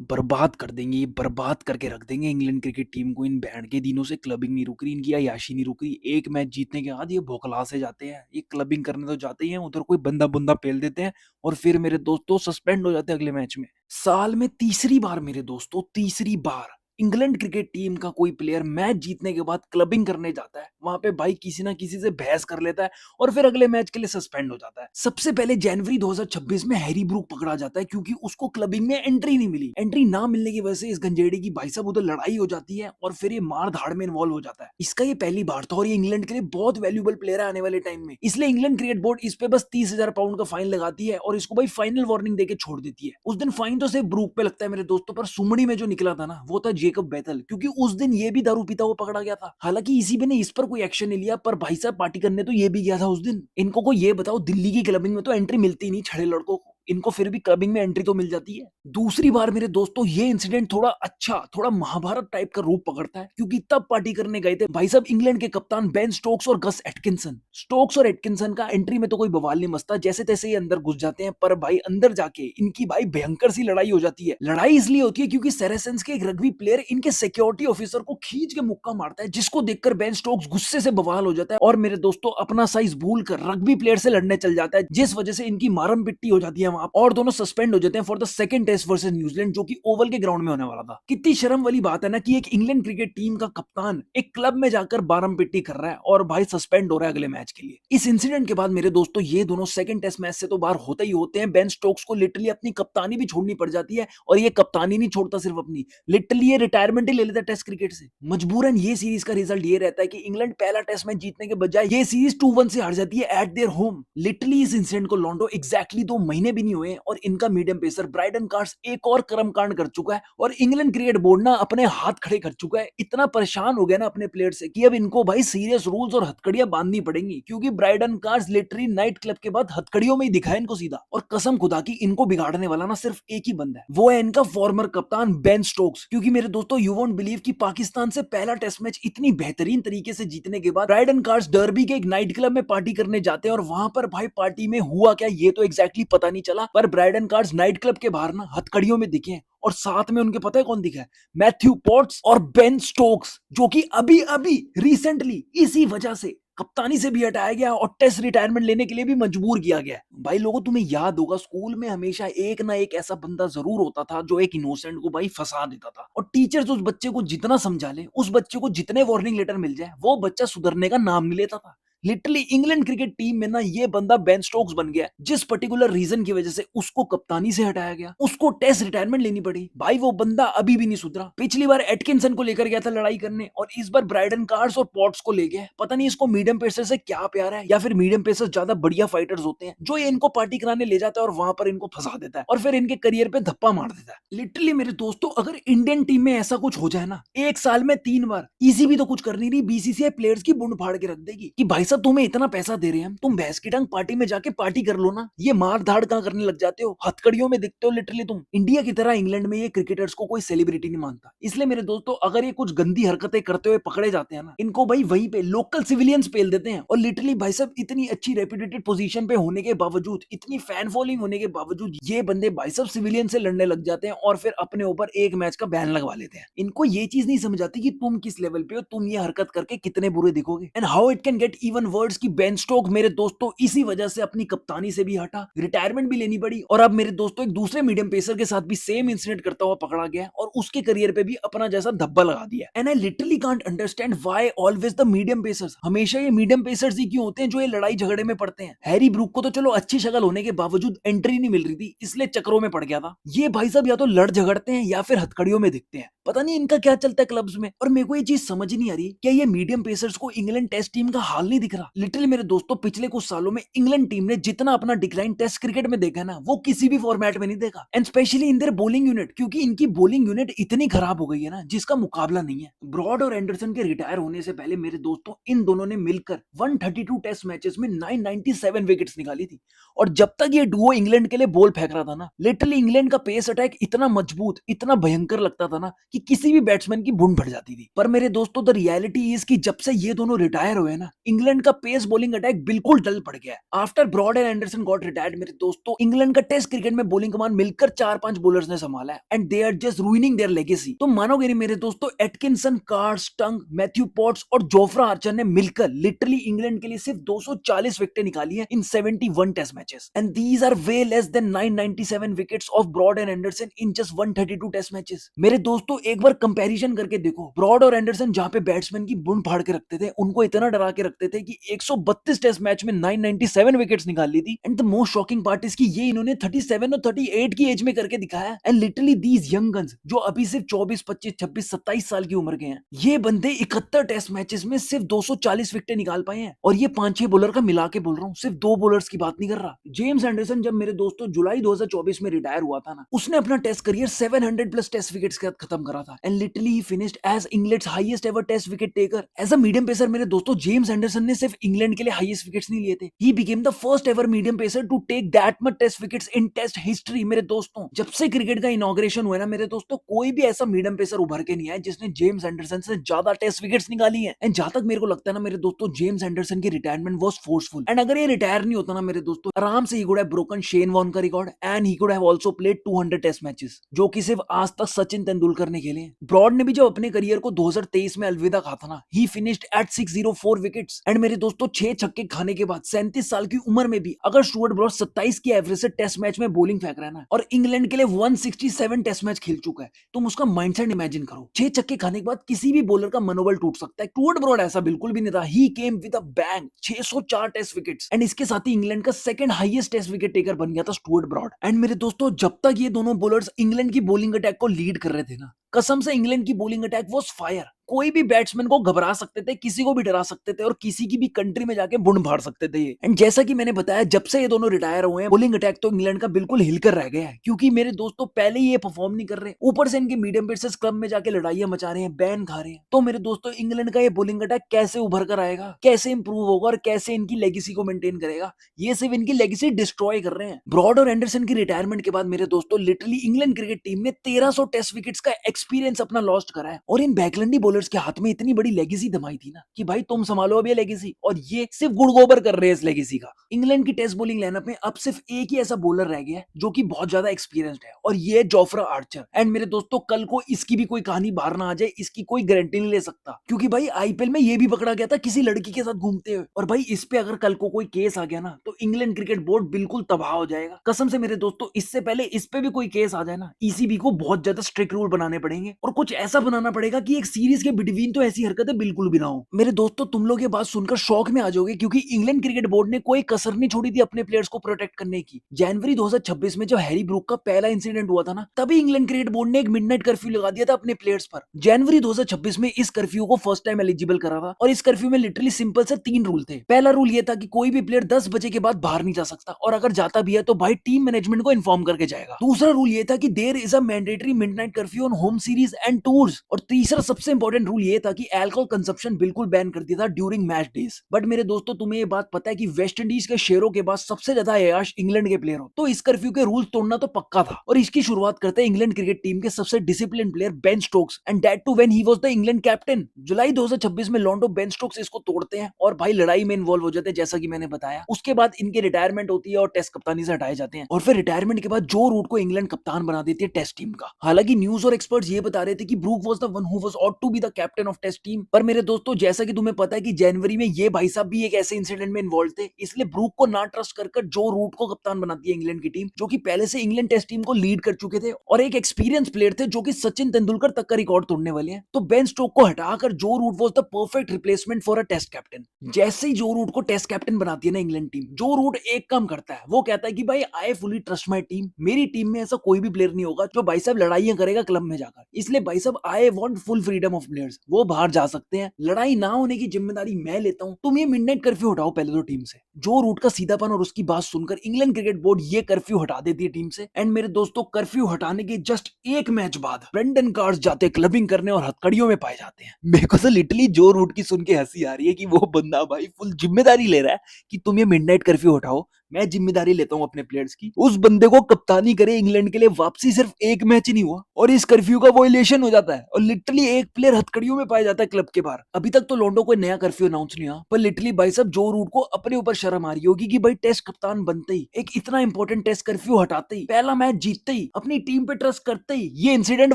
बर्बाद कर देंगे, ये बर्बाद करके रख देंगे इंग्लैंड क्रिकेट टीम को। इन बैंड के दिनों से क्लबिंग नहीं रुक रही, इनकी अय्याशी नहीं रुक रही। एक मैच जीतने के बाद ये बौखला से जाते हैं, ये क्लबिंग करने तो जाते ही हैं, उधर कोई बंदा बुंदा पेल देते हैं और फिर मेरे दोस्तों सस्पेंड हो जाते हैं अगले मैच में। साल में तीसरी बार मेरे दोस्तों, तीसरी बार इंग्लैंड क्रिकेट टीम का कोई प्लेयर मैच जीतने के बाद क्लबिंग करने जाता है, वहां पे भाई किसी ना किसी से बहस कर लेता है और फिर अगले मैच के लिए सस्पेंड हो जाता है। सबसे पहले जनवरी 2026 में हैरी ब्रूक पकड़ा जाता है क्योंकि उसको क्लबिंग में एंट्री नहीं मिली। एंट्री ना मिलने की वजह से इस गंजेड़ी की भाई साहब उधर लड़ाई हो जाती है और फिर ये मार धाड़ में इन्वॉल्व हो जाता है। इसका ये पहली बार था और ये इंग्लैंड के लिए बहुत वैल्यूबल प्लेयर है आने वाले टाइम में, इसलिए इंग्लैंड क्रिकेट बोर्ड इस पे बस 30,000 पाउंड का फाइन लगाती है और इसको भाई फाइनल वार्निंग देके छोड़ देती है। उस दिन फाइन तो सिर्फ ब्रूक पे लगता है मेरे दोस्तों, पर सुमड़ी में जो निकला था ना वो था जेकब बेथल, क्योंकि उस दिन ये भी दारू पीता हुआ पकड़ा गया था। हालांकि इसी ने इस पर कोई एक्शन नहीं लिया, पर भाई साहब पार्टी करने तो ये भी गया था उस दिन। इनको को ये बताओ, दिल्ली की क्लबिंग में तो एंट्री मिलती नहीं छड़े लड़कों को, इनको फिर भी क्लबिंग में एंट्री तो मिल जाती है। दूसरी बार मेरे दोस्तों ये इंसिडेंट थोड़ा अच्छा, थोड़ा महाभारत टाइप का रूप पकड़ता है, क्योंकि तब पार्टी करने गए थे भाई साहब इंग्लैंड के कप्तान बेन स्टोक्स और गस एटकिंसन। स्टोक्स और एटकिंसन का एंट्री में तो कोई बवाल नहीं मचता, जैसे तैसे ये अंदर घुस जाते हैं, पर भाई अंदर जाके इनकी भाई भयंकर सी लड़ाई हो जाती है। लड़ाई इसलिए होती है क्योंकि सैरासेंस के एक रग्बी प्लेयर इनके सिक्योरिटी ऑफिसर को खींच के मुक्का मारता है, जिसको देखकर बेन स्टोक्स गुस्से से बवाल हो जाता है और मेरे दोस्तों अपना साइज भूल कर रग्बी प्लेयर से लड़ने चल जाता है, जिस वजह से इनकी मारम पिट्टी हो जाती है वहां और दोनों सस्पेंड हो जाते हैं for the second test versus New Zealand, जो कि ओवल के ग्राउंड में होने वाला था। कितनी शर्म वाली बात है ना कि एक इंग्लैंड क्रिकेट टीम का कप्तान एक क्लब में जाकर बारम पिट्टी कर रहा है और भाई सस्पेंड हो रहा है अगले मैच के लिए। इस इंसिडेंट के बाद मेरे दोस्तों ये दोनों सेकंड टेस्ट मैच से तो बाहर होते ही होते हैं। बेन स्टोक्स को लिटरली अपनी कप्तानी भी छोड़नी पड़ जाती है और ये कप्तानी नहीं छोड़ता सिर्फ अपनी, लिटरली ये रिटायरमेंट ही ले लेता है टेस्ट क्रिकेट से। मजबूरन ये सीरीज का रिजल्ट ये रहता है कि इंग्लैंड पहला टेस्ट मैच जीतने के बजाय ये सीरीज 2-1 से हार जाती है एट देयर होम। लिटरली इस इंसिडेंट को लॉन्डो एग्जैक्टली 2 महीने भी नहीं हुए और इनका मीडियम पेसर ब्राइडन कार्स एक और कर्मकांड कर चुका है और इंग्लैंड क्रिकेट बोर्ड ना अपने हाथ खड़े कर चुका है। इतना परेशान हो गया ना अपने प्लेयर से कि अब इनको भाई सीरियस रूल्स और हथकड़ियां बांधनी पड़ेंगी, क्योंकि Brydon Carse literally night club के बाद हथकड़ियों में ही दिखा है इनको सीधा। और कसम खुदा की इनको बिगाड़ने वाला ना सिर्फ एक ही बंदा है, वो है इनका फॉर्मर कप्तान बेन स्टोक्स। क्योंकि मेरे दोस्तों यू वोंट बिलीव कि पाकिस्तान से पहला टेस्ट मैच इतनी बेहतरीन तरीके से जीतने के बाद ब्राइडन कार्स डर्बी के एक नाइट क्लब में पार्टी करने जाते हैं और वहां पर भाई पार्टी में हुआ क्या ये तो एग्जैक्टली पता नहीं चला, पर ब्राइडन कार्स नाइट क्लब के बाहर ना हथकड़ियों में दिखे हैं और साथ में उनके पता है कौन दिखा है? मैथ्यू पॉट्स और बेन स्टोक्स, जो कि अभी अभी रिसेंटली इसी वजह से कप्तानी से भी हटाया गया और टेस्ट रिटायरमेंट लेने के लिए भी मजबूर किया गया। भाई लोगों तुम्हें याद होगा स्कूल में हमेशा एक ना एक ऐसा बंदा जरूर होता था जो एक इनोसेंट को भाई फंसा देता था, और टीचर्स उस बच्चे को जितना समझा ले, उस बच्चे को जितने वार्निंग लेटर मिल जाए, वो बच्चा सुधरने का नाम नहीं लेता था। लिटरली इंग्लैंड क्रिकेट टीम में ना ये बंदा बेन स्टोक्स बन गया, जिस पर्टिकुलर रीजन की वजह से उसको कप्तानी से हटाया गया, उसको टेस्ट रिटायरमेंट लेनी पड़ी। भाई वो बंदा अभी भी नहीं सुधरा। पिछली बार एटकिंसन को लेकर गया था लड़ाई करने और इस बार ब्राइडन कार्स और पॉट्स को ले गया। पता नहीं इसको मीडियम पेसर से क्या प्यार है, या फिर मीडियम पेसर ज्यादा बढ़िया फाइटर्स होते हैं जो ये इनको पार्टी कराने ले जाता है और वहां पर इनको फंसा देता है और फिर इनके करियर पे धप्पा मार देता है। लिटरली मेरे दोस्तों अगर इंडियन टीम में ऐसा कुछ हो जाए ना एक साल में 3 बार, इजी भी तो कुछ करनी नहीं, बीसीसीआई प्लेयर्स की बुंड फाड़ के रख देगी कि भाई साहब तुम्हें इतना पैसा दे रहे हैं हम, तुम भैंस की टांग पार्टी में जाके पार्टी कर लो ना, ये मार धाड़ कहां करने लग जाते हो, हथकड़ियों में दिखते हो लिटरली तुम। इंडिया की तरह इंग्लैंड में ये क्रिकेटर्स को कोई सेलिब्रिटी नहीं मानता, इसलिए मेरे दोस्तों अगर ये कुछ गंदी हरकतें करते हुए पकड़े जाते हैं ना, इनको भाई वहीं पे लोकल सिविलियंस पेल देते हैं। और लिटरली भाई साहब इतनी अच्छी रेप्यूटेटेड पोजीशन पे होने के बावजूद, इतनी फैन फॉलोइंग होने के बावजूद ये बंदे भाई साहब सिविलियन से लड़ने लग जाते हैं और फिर अपने ऊपर एक मैच का बैन लगवा लेते हैं। इनको ये चीज नहीं समझ आती कि तुम किस लेवल पे हो, तुम ये हरकत करके कितने बुरे दिखोगे। And how it can get even words की बेन स्टोक्स मेरे दोस्तों इसी वजह से अपनी कप्तानी से भी हटा, रिटायरमेंट भी लेनी पड़ी, और अब मेरे दोस्तों एक दूसरे मीडियम पेसर के साथ भी सेम इंसिडेंट करता हुआ पकड़ा गया और उसके करियर पे भी अपना जैसा धब्बा लगा दिया। And I literally can't understand why always the medium pacers, हमेशा ये मीडियम पेसर्स ही क्यों होते हैं जो ये लड़ाई झगड़े में पड़ते हैं। हैरी ब्रूक को तो चलो अच्छी शक्ल होने के बावजूद एंट्री नहीं मिल रही थी, इसलिए चक्रों में पड़ गया था। ये भाई साहब या तो लड़ झगड़ते हैं या फिर हथकड़ियों में दिखते हैं, पता नहीं इनका क्या चलता है क्लब्स में। और मेरे को ये चीज समझ नहीं आ रही क्या ये मीडियम पेसर्स को इंग्लैंड टेस्ट टीम का हाल नहीं दिख रहा। लिटरली मेरे दोस्तों पिछले कुछ सालों में इंग्लैंड टीम ने जितना अपना डिक्लाइन टेस्ट क्रिकेट में देखा ना, वो किसी भी फॉर्मेट में नहीं देखा। And specially in their bowling unit, क्योंकि इनकी बॉलिंग यूनिट इतनी खराब हो गई है ना जिसका मुकाबला नहीं है। ब्रॉड और एंडरसन के रिटायर होने से पहले मेरे दोस्तों इन दोनों ने मिलकर 132 टेस्ट मैचेस में 997 विकेट्स निकाली थी। और जब तक ये डुओ इंग्लैंड के लिए बॉल फेंक रहा था ना, लिटरली इंग्लैंड का पेस अटैक इतना मजबूत, इतना भयंकर लगता था ना कि किसी भी बैट्समैन की बूंद फट जाती थी। पर मेरे दोस्तों द रियलिटी इज कि जब से ये दोनों रिटायर हुए ना, इंग्लैंड का पेस बॉलिंग अटैक बिल्कुल डल पड़ गया है। After Broad and Anderson got retired मेरे दोस्तों, इंग्लैंड का टेस्ट क्रिकेट में बॉलिंग कमान मिलकर 4-5 बॉलर्स ने संभाला है and they are just ruining their legacy. तो मानोगे नहीं मेरे दोस्तों, एटकिंसन, कार्ड, स्टंग, मैथ्यू पॉट्स और जोफ्रा आर्चर ने मिलकर लिटरली इंग्लैंड के लिए सिर्फ 240 विकेटें निकाली है इन 71 test matches and these are way less than 997 wickets of Broad and Anderson in just 132 test matches. मेरे दोस्तों एक बार कंपैरिजन करके देखो, ब्रॉड और एंडरसन जहां पे बैट्समैन की बुन फाड़ के रखते थे, उनको इतना डरा के रखते थे कि 132 टेस्ट मैच में 997 विकेट्स निकाल ली थी। And the most shocking part is कि ये इन्होंने 37 और 38 की एज में करके दिखाया। And literally these young guns जो अभी सिर्फ 24, 25, 26, 27 साल की उम्र के हैं, ये बंदे 71 टेस्ट मैचेस में सिर्फ 240 विकेटें निकाल पाए हैं। और ये 5-6 बॉलर का मिला के बोल रहा हूँ, सिर्फ 2 बॉलर्स की बात नहीं कर रहा। जेम्स एंडरसन जब मेरे दोस्तों जुलाई 2024 में रिटायर हुआ था ना, उसने अपना test career 700 plus test wickets के साथ खत्म करा था and literally he finished as England's highest ever test wicket taker. As a medium pacer मेरे दोस्तों, जेम्स एंडरसन ने सिर्फ इंग्लैंड के लिए हाईएस्ट विकेट्स नहीं लिए थे, he became the first ever medium pacer to take that much test wickets in test history. मेरे दोस्तों जब से क्रिकेट का इनॉग्रेशन हुआ ना मेरे दोस्तों, कोई भी ऐसा मीडियम पेसर उभर के नहीं आया जिसने जेम्स एंडरसन से ज्यादा टेस्ट विकेट्स निकाली है। एंड जहां तक मेरे को लगता है ना मेरे दोस्तों, जेम्स एंडरसन की रिटायरमेंट वाज फोर्सफुल एंड अगर ये रिटायर नहीं होता ना मेरे दोस्तों, आराम से ही could have broken Shane Warne का record and he could have also played 200 test matches, जो कि सिर्फ आज तक सचिन तेंदुलकर ने खेले। ब्रॉड ने भी जब अपने करियर को 2023 में अलविदा कहा था ना, he finished at 604 wickets and मेरे दोस्तों 6 छक्के खाने के बाद 37 साल की उम्र में भी अगर स्टुअर्ट ब्रॉड 27 की एवरेज से टेस्ट मैच में बॉलिंग फेंक रहा है ना, और इंग्लैंड के लिए 167 टेस्ट मैच खेल चुका है, तुम उसका माइंडसेट इमेजिन करो। 6 छक्के खाने के बाद किसी भी बॉलर का मनोबल टूट सकता है। स्टुअर्ट ब्रॉड ऐसा बिल्कुल भी नहीं था, he came with a bang, 604 test wickets and इसके साथ ही इंग्लैंड का second highest test wicket taker बन गया था स्टुअर्ट ब्रॉड। एंड मेरे दोस्तों जब तक ये दोनों बॉलर्स इंग्लैंड की बॉलिंग अटैक को लीड कर रहे थे ना, कसम से इंग्लैंड की बॉलिंग अटैक वाज फायर। कोई भी बैट्समैन को घबरा सकते थे, किसी को भी डरा सकते थे और किसी की भी कंट्री में जाके बुंड फाड़ सकते थे ये। एंड जैसा कि मैंने बताया, जब से ये दोनों रिटायर हुए हैं, बॉलिंग अटैक तो इंग्लैंड का बिल्कुल हिलकर रह गया है, क्योंकि मेरे दोस्तों पहले ही ये परफॉर्म नहीं कर रहे, ऊपर से इनके मीडियम पेसर्स क्लब में जाके लड़ाइयां मचा रहे हैं, बैन खा रहे हैं। तो मेरे दोस्तों इंग्लैंड का ये बॉलिंग अटैक कैसे उभर कर आएगा, कैसे इंप्रूव होगा और कैसे इनकी लेगेसी को मेंटेन करेगा, ये सिर्फ इनकी लेगेसी डिस्ट्रॉय कर रहे हैं। ब्रॉड और एंडरसन की रिटायरमेंट के बाद मेरे दोस्तों लिटरली इंग्लैंड क्रिकेट टीम ने 1300 टेस्ट विकेट्स का एक्सपीरियंस अपना लॉस्ट करा है और इन बैकलैंडी बॉलर्स के हाथ में इतनी बड़ी लेगेसी दमाई थी ना कि भाई तुम संभालो अब ये लेगेसी, और ये सिर्फ गुड़गोबर कर रहे हैं इस लेगेसी का। इंग्लैंड की टेस्ट बॉलिंग लाइनअप में अब सिर्फ एक ही ऐसा बॉलर रह गया है जो कि बहुत ज्यादा एक्सपीरियंस्ड है, और ये जोफ्रा आर्चर। एंड मेरे दोस्तों कल को इसकी भी कोई कहानी बाहर ना आ जाए, इसकी कोई गारंटी नहीं ले सकता, क्योंकि भाई आईपीएल में ये भी पकड़ा गया था किसी लड़की के साथ घूमते हुए, और भाई इस पे अगर कल को कोई केस आ गया ना तो इंग्लैंड क्रिकेट बोर्ड बिल्कुल तबाह हो जाएगा। कसम से मेरे दोस्तों, इससे पहले इस पे भी कोई केस आ जाए ना, ईसीबी को बहुत ज्यादा स्ट्रिक्ट रूल बनाने पड़ेंगे और कुछ ऐसा बनाना पड़ेगा कि एक सीरीज के बिटवीन तो ऐसी हरकतें बिल्कुल भी ना हो। मेरे दोस्तों तुम लोग ये बात सुनकर शौक में आ जाओगे, क्योंकि इंग्लैंड क्रिकेट बोर्ड ने कोई कसर नहीं छोड़ी थी अपने प्लेयर्स को प्रोटेक्ट करने की। जनवरी 2026 में जब हैरी ब्रूक का पहला इंसिडेंट हुआ था ना, तभी इंग्लैंड क्रिकेट बोर्ड ने एक मिडनाइट कर्फ्यू लगा दिया था अपने प्लेयर्स पर। जनवरी 2026 में इस कर्फ्यू को फर्स्ट टाइम एलिजिबल करा था, और इस कर्फ्यू में लिटरली सिंपल से 3 रूल थे। पहला रूल ये था कि कोई भी प्लेयर 10 बजे के बाद बाहर नहीं जा सकता, और अगर जाता भी है तो भाई टीम मैनेजमेंट को इन्फॉर्म करके जाएगा। दूसरा रूल ये था कि there is a mandatory midnight curfew on home series and tours, और तीसरा सबसे इंपॉर्टेंट रूल ये था कि अल्कोहल कंजप्शन बिल्कुल बैन कर दिया था ड्यूरिंग मैच डेज। बट मेरे दोस्तों तुम्हें ये बात पता है कि वेस्ट इंडीज के शेरों के बाद सबसे ज्यादा अय्याश इंग्लैंड के प्लेयर हो, तो इस कर्फ्यू के रूल्स तोड़ना तो पक्का था। और इसकी शुरुआत करते हैं इंग्लैंड क्रिकेट टीम के सबसे discipline player Ben Stokes, and that too when he was the England captain. जुलाई 2026 में लॉन्डो बेन स्टोक्स इसको तोड़ते हैं और भाई लड़ाई में इन्वॉल्व हो जाते हैं, जैसा कि मैंने बताया। उसके बाद इनकी रिटायरमेंट होती है और टेस्ट कप्तानी से हटाए जाते हैं, और फिर रिटायरमेंट के बाद जो रूट को इंग्लैंड कप्तान बना देती है टेस्ट टीम का। हालांकि न्यूज और एक्सपर्ट्स ये बता रहे थे कि Brook was the one who was ought to be the captain of test team, पर मेरे दोस्तों जैसा कि तुम्हें पता है कि जनवरी में ये भाई साहब भी एक ऐसे इंसिडेंट में इन्वॉल्व थे, इसलिए ब्रूक को ना ट्रस्ट कर जो रूट को कप्तान बनाती है इंग्लैंड की टीम, जो कि पहले से इंग्लैंड टेस्ट टीम को लीड कर चुके थे और एक एक्सपीरियंस प्लेयर थे जो कि सचिन तेंदुलकर तक का रिकॉर्ड तोड़ने वाले हैं। तो बेन स्टोक को हटाकर Joe Root was the perfect replacement for a test captain. जैसे ही जो रूट को टेस्ट कैप्टन बनाती है ना इंग्लैंड टीम, जो रूट एक काम करता है, वो कहता है कि भाई I fully trust my team, मेरी टीम में ऐसा कोई भी प्लेयर नहीं होगा जो भाई साहब लड़ाइयां करेगा क्लब में जाकर, इसलिए भाई साहब I want full freedom of players, वो बाहर जा सकते हैं, लड़ाई ना होने की जिम्मेदारी मैं लेता हूं, तुम ये मिडनाइट कर्फ्यू हटाओ पहले तो टीम से। जो रूट का सीधापन और उसकी बात सुनकर इंग्लैंड क्रिकेट बोर्ड ये कर्फ्यू हटा देती है टीम से। एंड मेरे दोस्तों कर्फ्यू हटाने के जस्ट एक मैच बाद ब्रेंडन कार्ड्स जाते क्लबिंग करने और हथकड़ियों में पाए जाते हैं। मेरे को तो लिटरली जो रूट की सुन के हंसी आ रही है कि वो बंदा भाई फुल जिम्मेदारी ले रहा है कि तुम ये मिडनाइट कर्फ्यू हटाओ, मैं जिम्मेदारी लेता हूँ अपने प्लेयर्स की। उस बंदे को कप्तानी करे इंग्लैंड के लिए वापसी, सिर्फ एक मैच ही नहीं हुआ और इस कर्फ्यू का वॉयलेशन हो जाता है और लिटरली एक प्लेयर हथकड़ियों में पाया जाता है क्लब के बाहर। अभी तक तो लोंडो कोई नया कर्फ्यू अनाउंस नहीं हुआ, पर लिटरली भाई साहब जो रूट को अपने ऊपर शर्म आ रही होगी कि भाई टेस्ट कप्तान बनते ही, एक इतना इंपॉर्टेंट टेस्ट कर्फ्यू हटाते ही, पहला मैच जीतते ही, अपनी टीम पे ट्रस्ट करते ही ये इंसिडेंट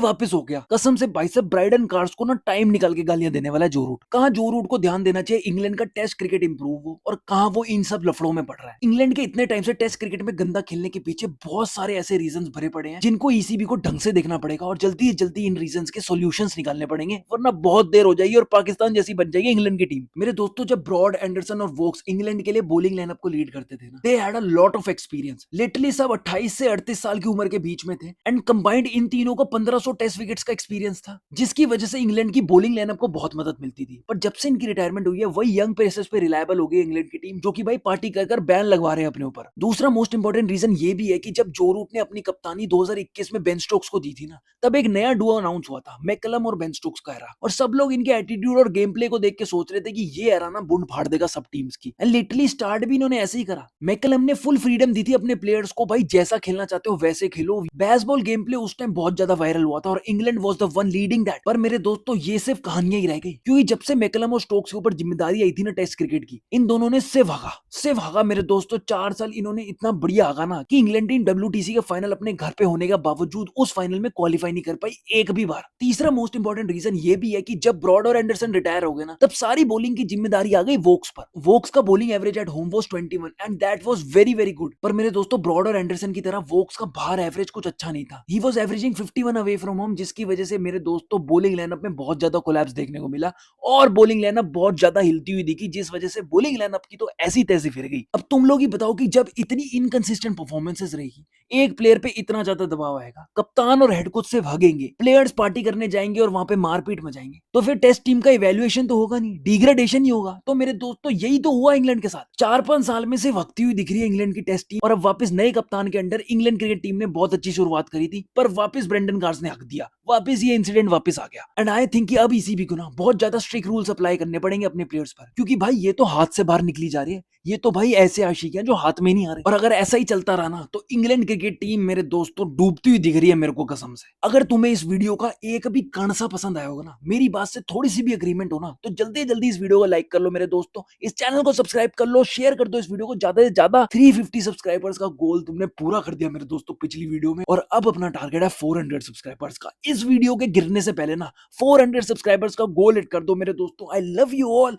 वापस हो गया। कसम से भाई साहब ब्राइडन कार्स को ना टाइम निकाल के गालियां देने वाला है जो रूट। कहां जो रूट को ध्यान देना चाहिए इंग्लैंड का टेस्ट क्रिकेट इंप्रूव हो और कहां वो इन सब लफड़ों में पड़ रहा है। इंग्लैंड के इतने टाइम से टेस्ट क्रिकेट में गंदा खेलने के पीछे बहुत सारे ऐसे रीजंस भरे पड़े हैं जिनको ईसीबी को ढंग से देखना पड़ेगा और जल्दी से जल्दी इन रीजंस के सॉल्यूशंस निकालने पड़ेंगे, वरना बहुत देर हो जाएगी और पाकिस्तान जैसी बन जाएगी इंग्लैंड की टीम। मेरे दोस्तों जब ब्रॉड, एंडरसन और वोक्स इंग्लैंड के लिए बॉलिंग लाइनअप को लीड करते थे ना, they had a lot of experience. Literally सब 28 से 38 साल की उम्र के बीच में थे एंड कंबाइंड इन तीनों को 1500 टेस्ट विकेट्स का एक्सपीरियंस था, जिसकी वजह से इंग्लैंड की बॉलिंग लाइनअप को बहुत मदद मिलती थी। पर जब से इनकी रिटायरमेंट हुई है वही यंग पेसर्स पे रिलायबल हो गई इंग्लैंड की टीम, जो कि भाई पार्टी कर बैन लगवा रहे हैं अपने ऊपर। दूसरा मोस्ट इंपॉर्टेंट रीजन ये भी है कि जब जो रूट ने अपनी कप्तानी 2021 में बेन स्टोक्स को दी थी ना, तब एक नया डुओ अनाउंस हुआ था, मैकलम और बेन स्टोक्स का एरा, और सब लोग इनके एटीट्यूड और गेम प्ले को देख के सोच रहे थे कि ये एरा ना बुंड फाड़ देगा सब टीम्स की। एंड लिटरली स्टार्ट भी इन्होंने ऐसे ही करा। मैकलम ने फुल फ्रीडम दी थी अपने प्लेयर्स को, भाई जैसा खेलना चाहते हो वैसे खेलो। बेसबॉल गेम प्ले उस टाइम बहुत ज्यादा वायरल हुआ था और England was the one leading that. पर मेरे दोस्तों ये सिर्फ कहानियां ही रह गई, क्योंकि जब से मैकलम और स्टोक्स के ऊपर जिम्मेदारी आई थी ना टेस्ट क्रिकेट की, इन दोनों ने सिर्फ हागा मेरे दोस्तों। 4 साल इन्होंने इतना बढ़िया हागा ना कि इंग्लैंड टीम WTC के फाइनल अपने घर पे होने के बावजूद उस फाइनल में क्वालिफाई नहीं कर पाई एक भी बार। तीसरा मोस्ट इंपॉर्टेंट रीजन ये भी है कि जब ब्रॉड और एंडरसन रिटायर हो गए ना, तब सारी बॉलिंग की जिम्मेदारी आ गई वोक्स पर। वोक्स का bowling average at home was 21 and that was very very good. पर मेरे दोस्तों ब्रॉड और एंडरसन की तरह वोक्स का बाहर एवरेज कुछ अच्छा नहीं था। He was averaging 51 away from home, जिसकी वजह से मेरे दोस्तों बॉलिंग लाइनअप में बहुत ज्यादा कोलैप्स देखने को मिला और बॉलिंग लाइनअप बहुत ज्यादा हिलती हुई दिखी, जिस वजह से बॉलिंग लाइनअप की तो ऐसी तैसी फिर गई। अब तुम लोग ही बताओ कि जब इतनी इनकंसिस्टेंट परफॉर्मेंसेस रहेगी, एक प्लेयर पे इतना ज्यादा दबाव आएगा, कप्तान और हेड कोच से भागेंगे, प्लेयर्स पार्टी करने जाएंगे और वहां पे मारपीट मचाएंगे, तो फिर टेस्ट टीम का इवैल्यूएशन तो होगा नहीं, डिग्रेडेशन ही होगा। तो मेरे दोस्तों यही तो हुआ इंग्लैंड के साथ। 4-5 साल में से हकती हुई दिख रही है इंग्लैंड की टेस्ट टीम, और अब वापस नए कप्तान के अंडर इंग्लैंड क्रिकेट टीम ने बहुत अच्छी शुरुआत करी थी, पर वापस ब्रेंडन कार्स ने हक दिया, वापस ये इंसिडेंट वापस आ गया। एंड आई थिंक कि अब ईसीबी को ना बहुत ज्यादा स्ट्रिक्ट रूल्स अप्लाई करने पड़ेंगे अपने प्लेयर्स पर, क्योंकि भाई ये तो हाथ से बाहर निकली जा रही है। ये तो भाई ऐसे आशिक हैं जो हाथ में नहीं आ रहे, और अगर ऐसा ही चलता रहा ना तो इंग्लैंड क्रिकेट टीम मेरे दोस्तों डूबती हुई दिख रही है मेरे को कसम से। अगर तुम्हें इस वीडियो का एक भी कण सा पसंद आया होगा ना, मेरी बात से थोड़ी सी भी अग्रीमेंट हो ना, तो जल्दी जल्दी इस वीडियो को लाइक कर लो मेरे दोस्तों, इस चैनल को सब्सक्राइब कर लो, शेयर कर दो इस वीडियो को ज्यादा से ज्यादा। 350 सब्सक्राइबर्स का गोल तुमने पूरा कर दिया मेरे दोस्तों पिछली वीडियो में, और अब अपना टारगेट है 400 सब्सक्राइबर्स का। इस वीडियो के गिरने से पहले ना 400 सब्सक्राइबर्स का गोल हिट कर दो मेरे दोस्तों। I love you all.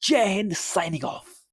जय हिंद, साइनिंग ऑफ।